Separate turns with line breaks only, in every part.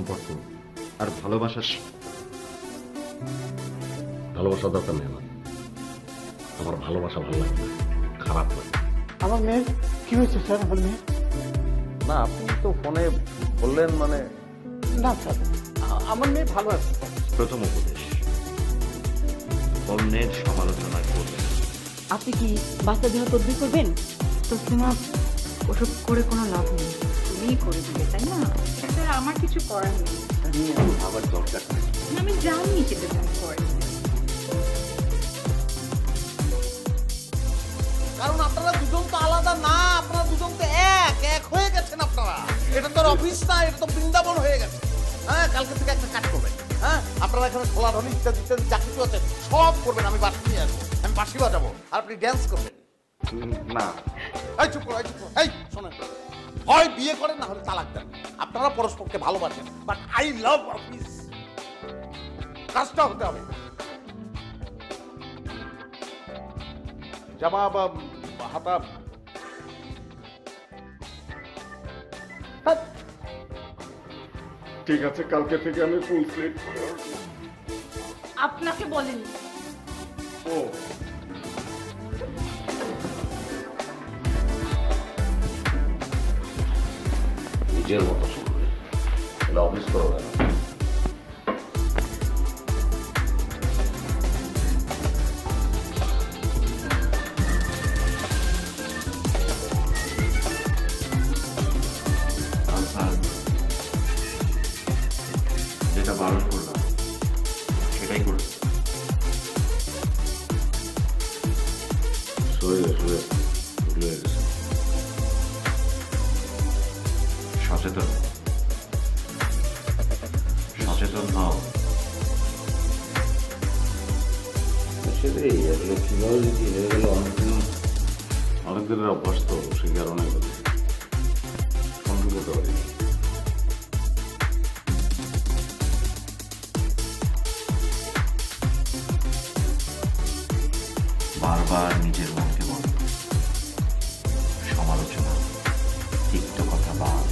সম্পর্ক আর ভালোবাসার দরকার নেই আমার। আমার ভালোবাসা ভালো লাগে না, খারাপ লাগে।
আমার মেয়ের কি হয়েছে স্যার? আমার মেয়ে
না, আপনি তো ফোনে বললেন মানে।
না স্যার, আমার মেয়ে ভালো আছে।
প্রথম উপদেশ, অন্যের সমালোচনা করবেন।
আপনি কি বাচ্চা দেওয়ার তদবির করবেন?
তো সিমা, ওসব করে কোনো লাভ নেই, তুমিই করে দিবে, তাই না? স্যার, আমার কিছু করার নেই।
আবার দরকার নেই।
আমি জানি যেটা তুমি করে।
কারণ আপনারা দুজন তো আলাদা না, আপনারা দুজন তো এক হয়ে গেছেন আপনারা। এটা তো অফিস না, এটা তো বৃন্দাবন হয়ে গেছে। হ্যাঁ, কালকে থেকে একটা কাজ করবেন। হ্যাঁ, আপনারা এখানে খোলাধনি ইত্যাদি ইত্যাদি যা কিছু আছে সব করবেন। আমি বাঁশি নিয়ে আসবো, আমি বাঁশি বাজাবো, আর আপনি ড্যান্স করবেন।
না,
এই চুপ করো, এই চুপ করো, এই শোনেন, হয় বিয়ে করেন না হলে তালাক দেন। আপনারা পরস্পরকে ভালোবাসেন, বাট আই লাভ অফিস। কাজটা হতে হবে। জামা বা হাতা
ঠিক আছে, কালকে থেকে আমি ফুল স্লিপ।
আপনাকে বলেনি।
ও নিজের মতো শুনবে, এটা অফিস করো না।
যেটা বারণ করলাম সেটাই করবে। সচেতন সচেতন হও।
সেটাই আসলে কিভাবে যদি হয়ে গেল, অনেকদিনের অভ্যাস তো, সে কারণে কন্ট্রোল করতে পারি।
বারবার নিজের মনকে বল, সমালোচনা তিক্ত কথা বাদ।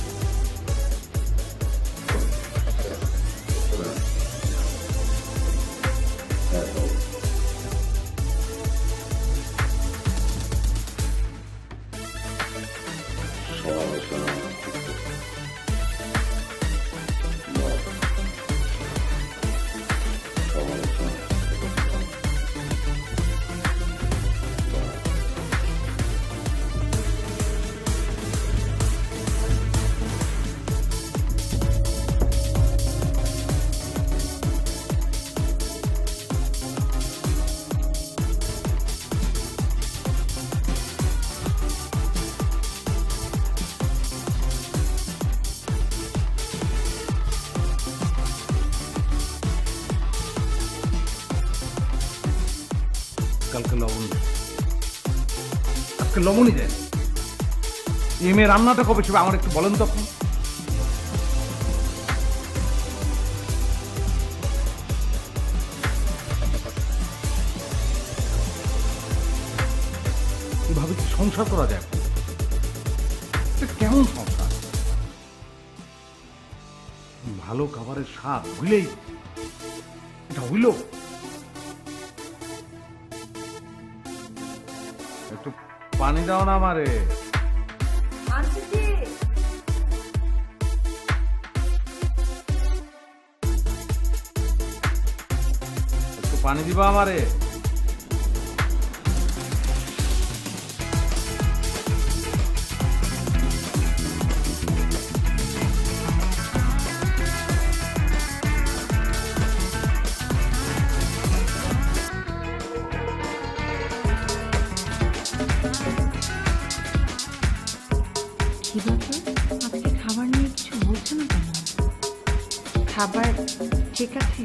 কালকে লবণ, আজকে লবণই দেয়। এই মেয়ে রান্নাটা কবে সেটা আমার একটু বলেন তখন। এভাবে কি সংসার করা যায়? এটা কেমন সংসার? ভালো খাবারের স্বাদ হইলেই এটা হইল। একটু পানি দাও না আমারে। একটু পানি দিবা আমারে।
কি ব্যাপার, আজকে খাবার নিয়ে কিছু বলছো না কেন? খাবার ঠিক আছে?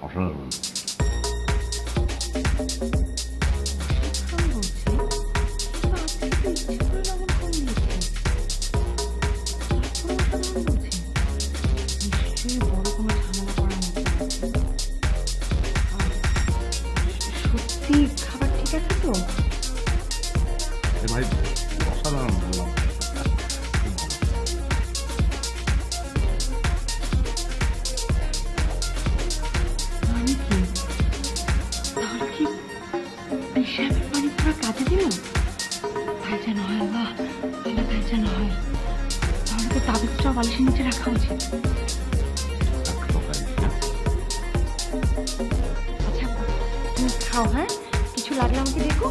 অসাধারণ।
সত্যি খাবার ঠিক আছে তো?
ভাই অসাধারণ বললাম।
তাবিজটাও বালিশের নিচে রাখা উচিত।
একটু টোকাই, হ্যাঁ?
আচ্ছা তুমি খাও, হ্যাঁ? কিছু লাগলে আমাকে দেখো।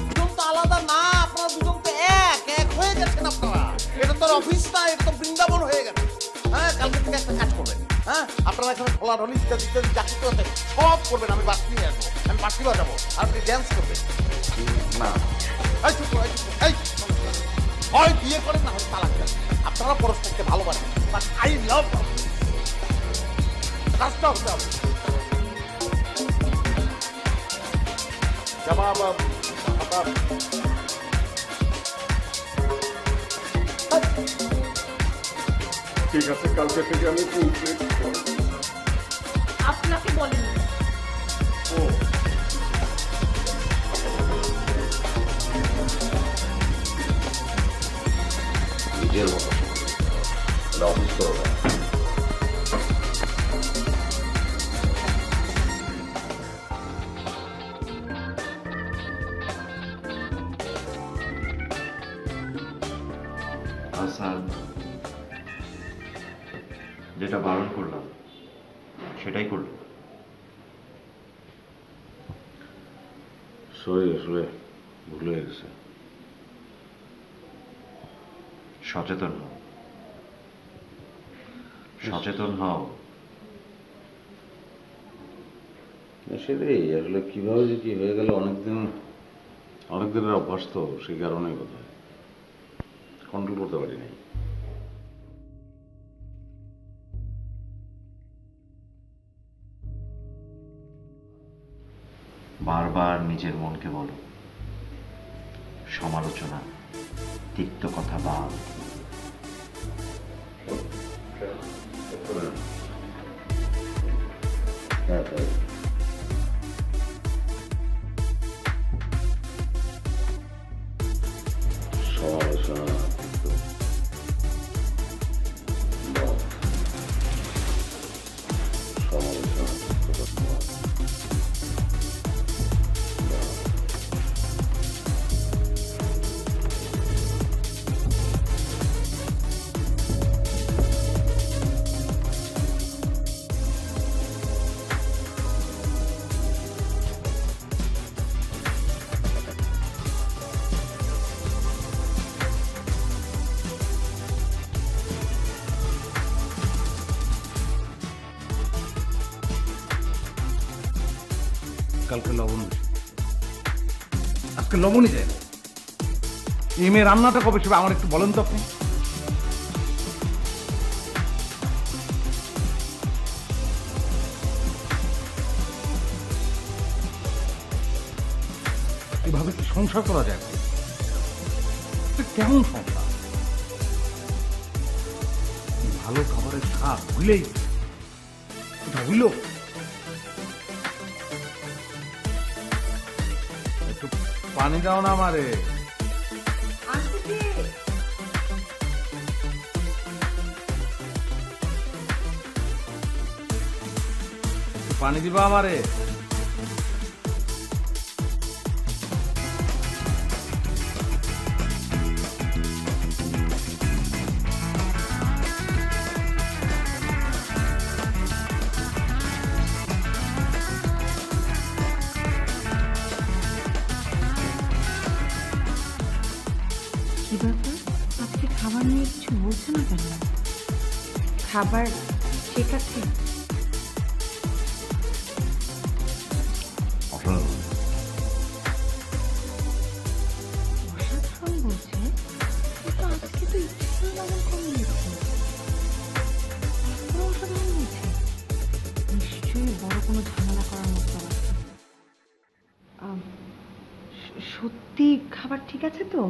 দুজন তো আলাদা না, আপনারা দুজন তো এক এক হয়ে গেছেন আপনারা। এটা তো অফিস না, এটা তো বৃন্দাবন হয়ে গেছে। হ্যাঁ, কালকে থেকে একটা কাজ করবেন। হ্যাঁ, আপনারা এখানে ঢোলাঢলি ইত্যাদি ইত্যাদি যা কিছু আছে সব করবেন। আমি বাস নিয়ে আসবো, আমি বাসি বাজাবো, আর আপনি ড্যান্স করবেন।
না
এই চুপ করো, এই চুপ করো, এই হয় বিয়ে করেন না হয় তালাক দেন। আপনারা পরস্পরকে ভালোবাসেন, বাট আই লাভ কাজটা হতে হবে। জামা
ঠিক আছে, কালকে থেকে আমি
আপনাকে বলেন
নিজের মতো অফিস করো না।
আসান, যেটা বারণ করলাম সেটাই করলো।
সরি, আসলে ভুল হয়ে গেছে।
সচেতন হও, সচেতন হও।
সেটাই আসলে কিভাবে যে কি হয়ে গেল, অনেকদিনের অভ্যাস তো, সেই কারণে কথা কন্ট্রোল করতে পারি নাই।
বারবার নিজের মনকে বলো, সমালোচনা, তিক্ত কথা বাদ।
হ্যাঁ তাই। সমালোচনা,
কালকে লবণ বেশি, আজকে লবণই যায় না। এই মেয়ে রান্নাটা কবে সেটা আমার একটু বলেন তো আপনি। এভাবে কি সংসার করা যায়? এটা কেমন সংসার? ভালো খাবারের স্বাদ বুঝলেই এটা হইল। একটু পানি দাও না আমারে। একটু পানি দিবা আমারে।
কি ব্যাপার, আজকে খাবার নিয়ে কিছু বলছে না কেন? খাবার ঠিক আছে? অসাধারণ বলছে, কিন্তু আজকে তো ইচ্ছে লবণ কম দিয়েছে। অসাধারণ বলছে, নিশ্চয়ই বড় কোনো ঝামেলা করার মতো আছে। সত্যি খাবার ঠিক আছে তো?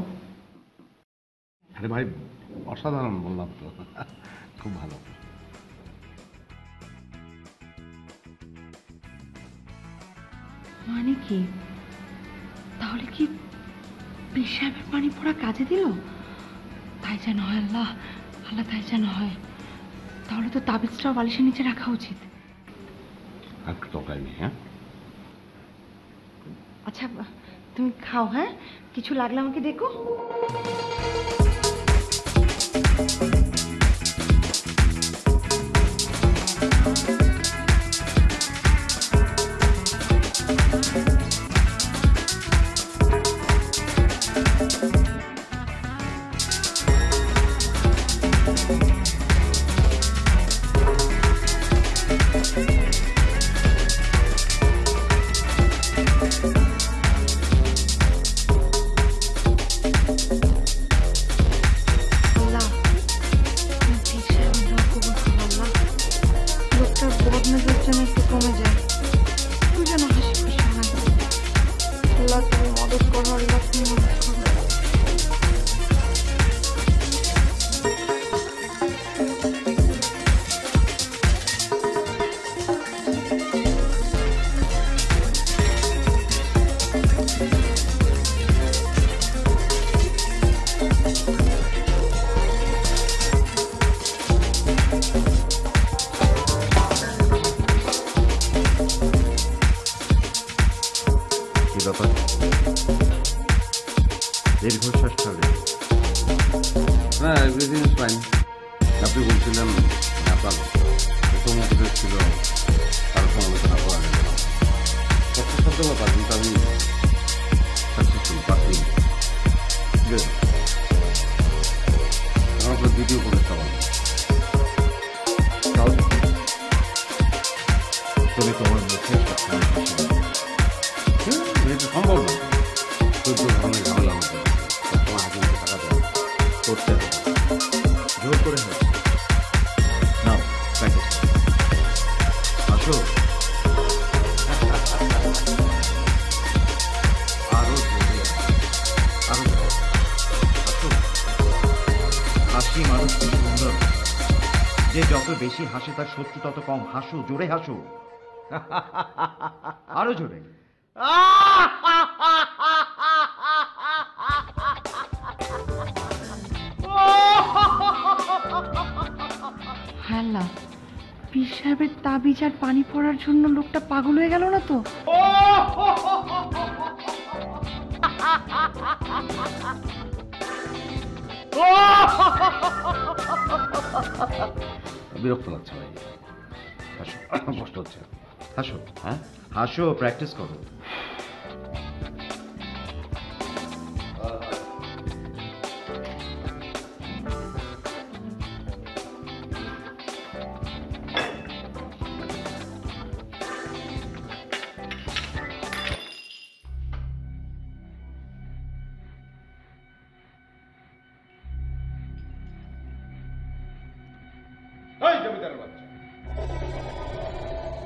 আরে ভাই, অসাধারণ বললাম তো, খুব ভালো।
মানে কি, তাহলে কি পেশাবের পানি পড়া কাজে দিল? তাই যেন হয়, আল্লাহ আল্লাহ, তাই যেন হয়। তাহলে তো তাবিজটাও বালিশের নিচে রাখা উচিত।
একটু তকাই নেই, হ্যাঁ?
আচ্ছা তুমি খাও, হ্যাঁ? কিছু লাগলে আমাকে ডেকো।
দীর্ঘশ্বাস ছাড়বে
না, এভরিথিং ইজ ফাইন। আপনি বলছিলেন আপনার প্রথম উপদেশ ছিল তার সমালোচনা করা যাবে না। সত্য কথা, কিন্তু আমি সাকসেসফুল পাচ্ছি। আমার আপনার দ্বিতীয় উপদেশটা বলুন।
তুমি তোমার মুখে সবসময় হাসি রাখো।
এটা সম্ভব না। চোদ্দ ধরনের ঝামেলা হচ্ছে, সবসময় হাতে টাকা দেওয়া
করতে হবে, জোর করে হবে। নাও প্র্যাকটিস আসো। আরো জোরে, আরো জোরে। আসো। হাসি মানুষ খুব সুন্দর, যে যত বেশি হাসে তার শত্রু তত কম। হাসো, জোরে হাসো, আরো জোরে।
আল্লাহ, পীর সাহেবের তাবিজ আর পানি পড়ার জন্য লোকটা পাগল হয়ে গেল না তো?
বিরক্ত লাগছে ভাই।
হাসো,
কষ্ট হচ্ছে।
হাসো, হ্যাঁ হাসো, প্র্যাকটিস করো।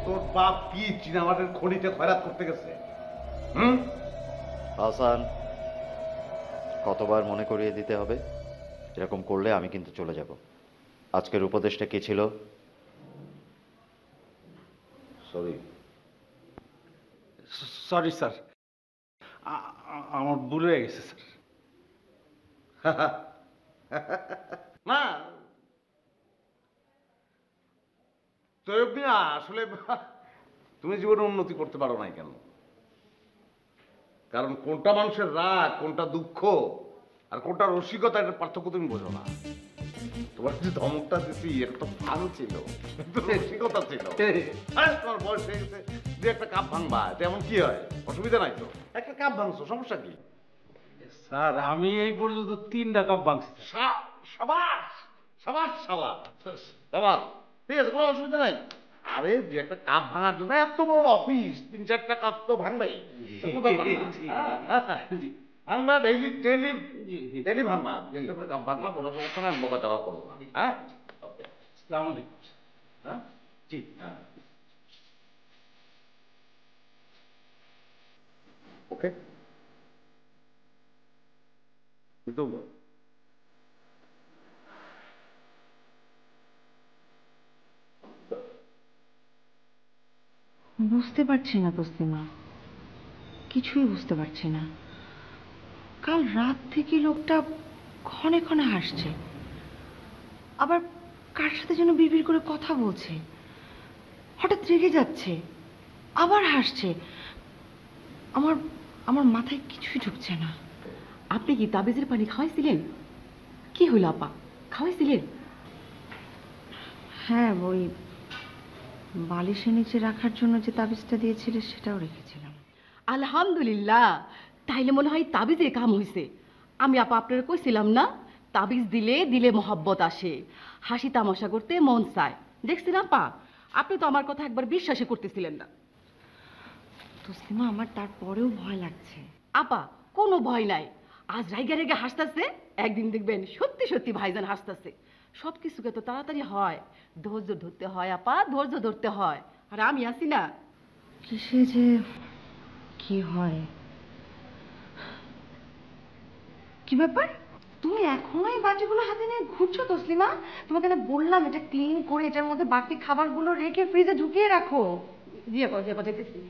তোর বাপ কি চীনামাটির খনিতে খয়রাত করতে গেছে?
হাসান, কতবার মনে করিয়ে দিতে হবে? এরকম করলে আমি কিন্তু চলে যাব। আজকের উপদেশটা কি ছিল?
সরি।
সরি স্যার, আমার ভুল হয়ে গেছে স্যার।
না, তৈব মিয়া, আসলে তুমি জীবনে উন্নতি করতে পারো নাই কেন? কারণ কোনটা মানুষের রাগ, কোনটা দুঃখ, আর কোনটা রসিকতা, এটার পার্থক্য তুমি বোঝো না। তোমার যে ধমকটা দিচ্ছি এটা তো ফান ছিল, কিন্তু রসিকতা ছিল। তোমার বয়স হয়ে গেছে, যে একটা কাপ ভাঙবা, তেমন কি হয়? অসুবিধা নাই তো, একটা কাপ ভাঙছো, সমস্যা কি?
স্যার, আমি এই পর্যন্ত 3টা কাপ ভাঙছি।
সাবাস সাবাস শালা, সাবাস, ঠিক আছে, কোনো অসুবিধা নাই। আরে যে একটা কাপ ভাঙার জন্য এত বড় অফিস, 3-4টা কাপ তো ভাঙবেই। ভাঙবা, ডেইলি ডেইলি ডেইলি ভাঙবা, কাপ ভাঙবা, কোনো সমস্যা নাই, বকা টাকা করবো না। হ্যাঁ,
আসসালামু আলাইকুম।
হ্যাঁ, জি, হ্যাঁ, ওকে। কিন্তু
বুঝতে পারছি না তসলিমা, কিছুই বুঝতে পারছি না। কাল রাত থেকে লোকটা ক্ষণে ক্ষণে হাসছে, আবার কার সাথে যেন বিড়বিড় করে কথা বলছে, হঠাৎ রেগে যাচ্ছে, আবার হাসছে। আমার আমার মাথায় কিছুই ঢুকছে না।
আপনি কি তাবিজের পানি খাওয়াইছিলেন? কি হইল আপা, খাওয়াইছিলেন?
হ্যাঁ, ওই বালিশের নিচে রাখার জন্য যে তাবিজটা দিয়েছিলে সেটাও রেখেছিলাম।
আলহামদুলিল্লাহ, তাইলে মনে হয় তাবিজের কাম হইছে। আমি আপা আপনারা কইছিলাম না, তাবিজ দিলে দিলে মহব্বত আসে, হাসি তামাশা করতে মন চায়। দেখছেন আপা, আপনি তো আমার কথা একবার বিশ্বাসই করতেছিলেন না।
তসলিমা, আমার তারপরেও ভয় লাগছে।
আপা কোনো ভয় নাই, আজ রাইগা রেগে হাসতেছে, একদিন দেখবেন সত্যি সত্যি ভাইজান হাসতেছে। সব কিছুকে তো তাড়াতাড়ি হয়, ধৈর্য ধরতে হয় আপা, ধৈর্য ধরতে হয়। আর আমি আছি না।
কিসে যে কি হয়? কি ব্যাপার, তুমি এখনো এই বাটিগুলো হাতে নিয়ে ঘুরছো তসলিমা? তোমাকে না বললাম এটা ক্লিন করে এটার মধ্যে বাকি খাবারগুলো রেখে ফ্রিজে ঢুকিয়ে রাখো।
জি আপা, জি আপা, যেতেছি।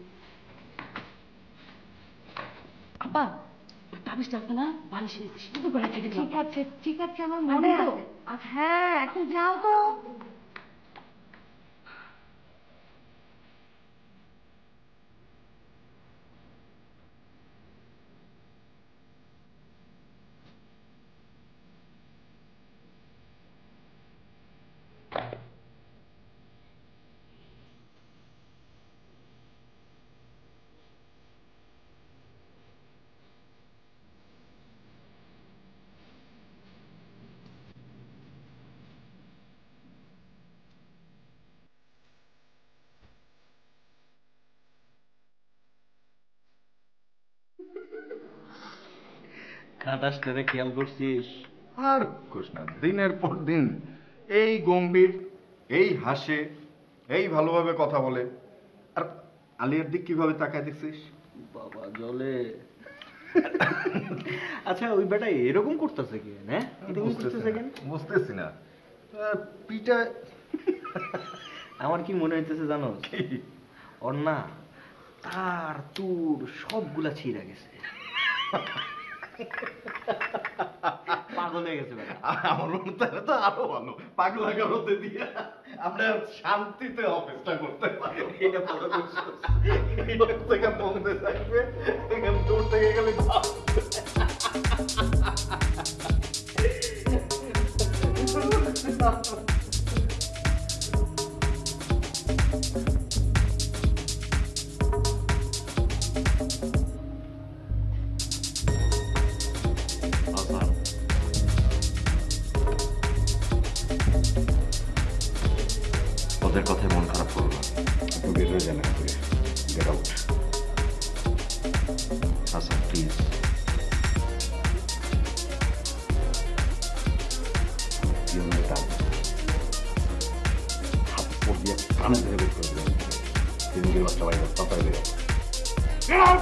আপা তাবিজটা আছে না, বালিশের নিচে সুন্দর করে রেখে দিলাম।
ঠিক আছে ঠিক আছে, আমার মনে আছে। হ্যাঁ, এখন যাও তো।
খাটাসটারে খেয়াল করছিস?
আর কোস না, দিনের পর দিন এই গম্ভীর, এই হাসে, এই ভালোভাবে কথা বলে। আর আলিয়ার দিক কিভাবে তাকায় দেখছিস?
বাবা জলে। আচ্ছা, ওই বেটা এরকম করতেছে কি? হ্যাঁ, এরকম করতেছে কেন?
বুঝতেছি না। পিটা
আমার কি মনে হইতেছে জানো? ওর না তার তুর সবগুলা ছিঁড়া গেছে। পাগল হয়ে গেছে বেটা।
আমার মনে তাহলে তো আরো ভালো, পাগলা গারোতে দিয়ে আমরা শান্তিতে অফিসটা করতে পারি।
এটা ভালো করছো।
থেকে বলতে থাকবে, এখানে দূর থেকে গেলে
ওদের কথায় মন খারাপ করো না।
একটু বের হয়ে যান, গেট আউট।
হাসান প্লিজ,
হাত উপর দিয়ে কানে ধরে বের করে দিলেন। তিনগুলির বাচ্চা বাইরে তাড়াতাড়ি বের হও।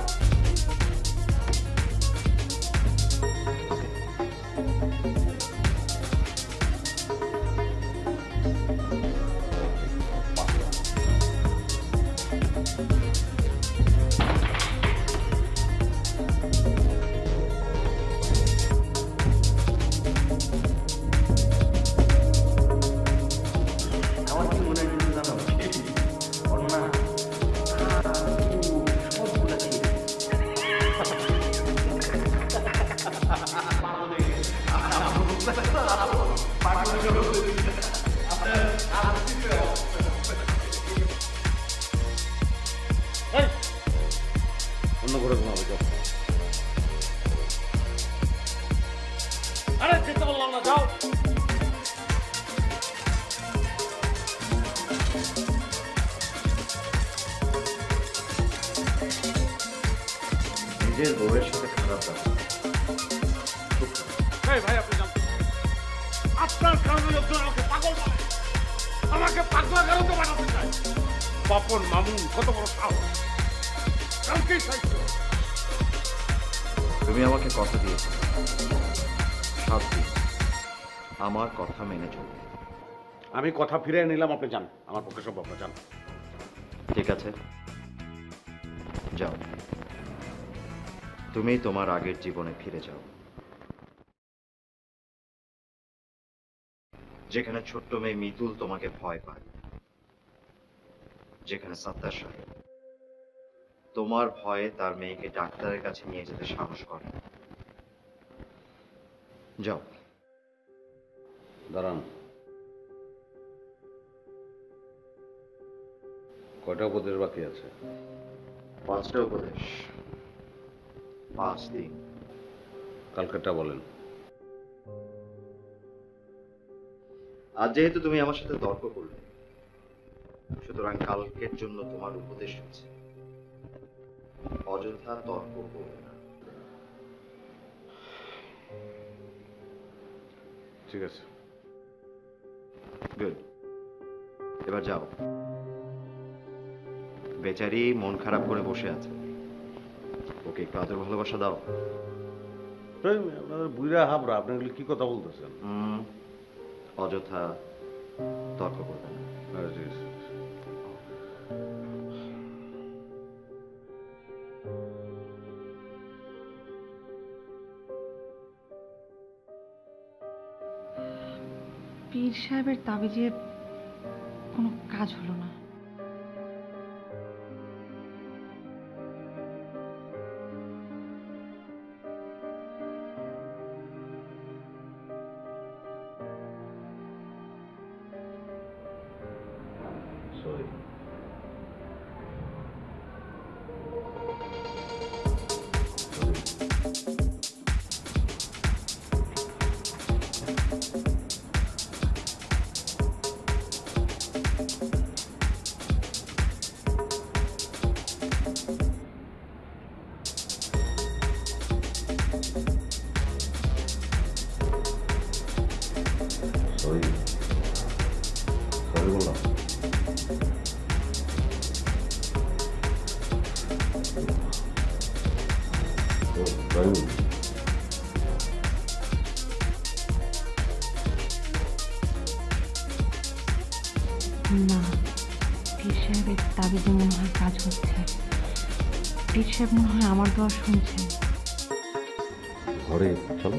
আমার কি মনে হইতেছে জানো? ওর না তার তুর সবগুলা ছিঁড়া গেছে। পাগল হয়ে গেছে।
অন্য করে ঘুমাবে যাও।
আরে যেতে বললাম না, যাও।
নিজের বউয়ের সাথে খারাপ ব্যবহার।
এই ভাই, আপনি জানতে আপনার কারণে লোকজন আমাকে পাগল বলে, আমাকে পাগলা কারণে বানাতে চায়। বাপন মামুন কত বড় সাহস! কালকেই চাইছিল।
তুমি আমাকে কথা দিয়েছো 7 দিন আমার কথা মেনে চলবে।
আমি কথা ফিরিয়ে নিলাম, আপনি যান, আমার পক্ষে সম্ভব না, যান।
ঠিক আছে, যাও। তুমি তোমার আগের জীবনে ফিরে যাও, যেখানে ছোট্ট মেয়ে মিতুল তোমাকে ভয় পায়, যেখানে সাত্তার সাহেব তোমার ভয়ে তার মেয়েকে ডাক্তারের কাছে নিয়ে যেতে সাহস করে না। যাও।
দাঁড়ান, কয়টা উপদেশ বাকি আছে?
5টা উপদেশ, 5 দিন।
কালকেরটা বলেন।
আজ যেহেতু তুমি আমার সাথে তর্ক করলে, সুতরাং কালকের জন্য তোমার উপদেশ হচ্ছে অযথা তর্ক করবে না।
ঠিক আছে।
গুড। এবার যাও। বেচারি মন খারাপ করে বসে আছে, ওকে একটু আদর ভালোবাসা দাও।
আপনাদের বুইরা হাবরা, আপনি এগুলি কি কথা বলতেছেন?
অযথা তর্ক করবে না।
জি, জি।
পীর সাহেবের তাবিজে কোনো কাজ হলো না।
Sorry. Sorry. Sorry বললাম। Raúl.
না, পীর সাহেবের তাবিজে মনে হয় কাজ হচ্ছে। পীর সাহেব মনে হয় আমার দোয়া শুনছেন।
ঘরে চলো।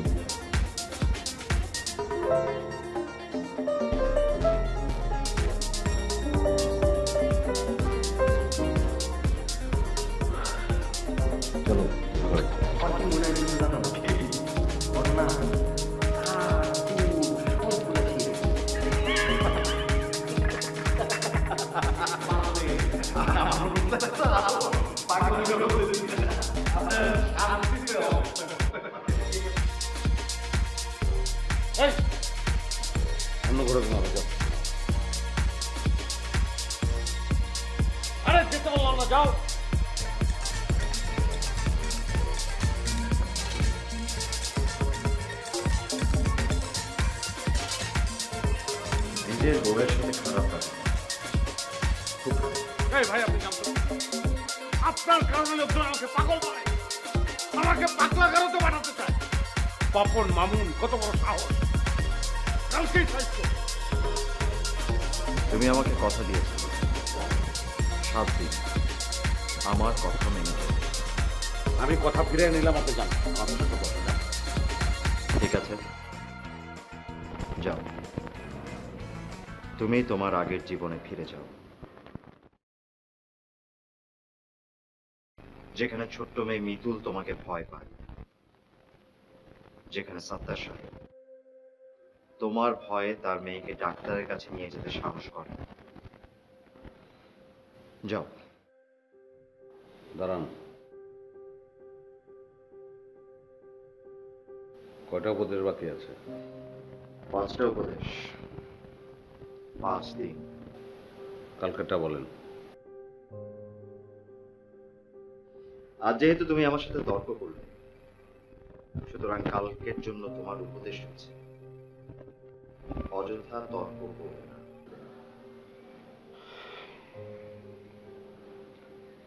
চলো ঘরে।
আমার কি মনে হয়েছে জানো? ওর না সবগুলো ছিঁড়ে
অন্য ঘরে ঘুমাবে, যাও।
আরে যেতে বললাম না, যাও।
নিজের বউয়ের সাথে খারাপ লাগে।
এই ভাই, আপনি জানতো আপনার কারণে লোকজন আমাকে পাগল বলে, আমাকে পাগলা গারদে বানাতে চায়। পাপন মামুন কত বড় সাহস! কালকেই সাহিত্য।
তুমি আমাকে কথা দিয়েছো 7 দিন আমার কথা মেনে চলো।
আমি কথা ফিরে নিলাম, আপনি জানেন আমার সাথে কথা জানেন।
ঠিক আছে, যাও। তুমি তোমার আগের জীবনে ফিরে যাও, যেখানে ছোট্ট মেয়ে মিতুল তোমাকে ভয় পায়, যেখানে সত্তার সাহেব তোমার ভয়ে তার মেয়েকে ডাক্তারের কাছে নিয়ে যেতে সাহস করে না। যাও।
দাঁড়ান, কয়টা উপদেশ বাকি আছে?
5টা উপদেশ, 5 দিন।
কালকেরটা বলেন।
আজ যেহেতু তুমি আমার সাথে তর্ক করলে, সুতরাং কালকের জন্য তোমার উপদেশ হচ্ছে অযথা তর্ক করবে না।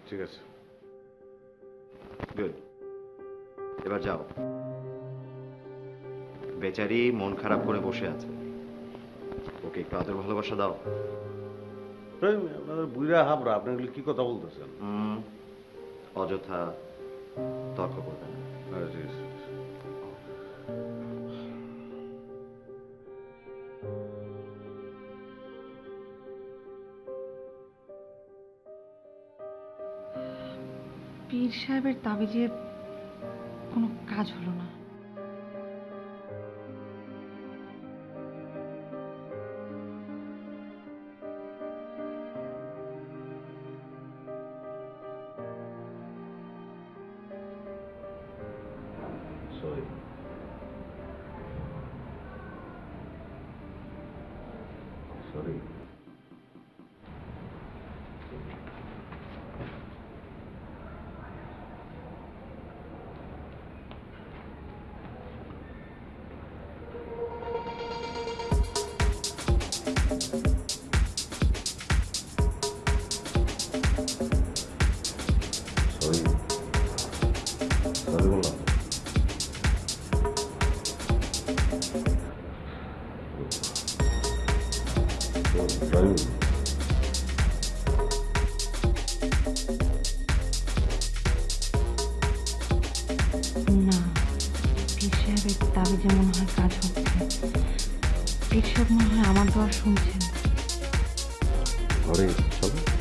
ঠিক আছে।
গুড। এবার যাও। বেচারি মন খারাপ করে বসে আছে, ওকে একটু আদর ভালোবাসা দাও।
আপনাদের বুইরা হাবরা, আপনি এগুলি কি কথা বলতেছেন?
অযথা তর্ক করবে না।
জি, জি।
পীর সাহেবের তাবিজে কোনো কাজ হলো না।
সরি সরি সরি সরি বললাম সরি
না, পীর সাহেবের তাবিজে মনে হয় কাজ হচ্ছে। পীর সাহেব মনে হয় আমার দোয়া শুনছেন।
ঘরে চলো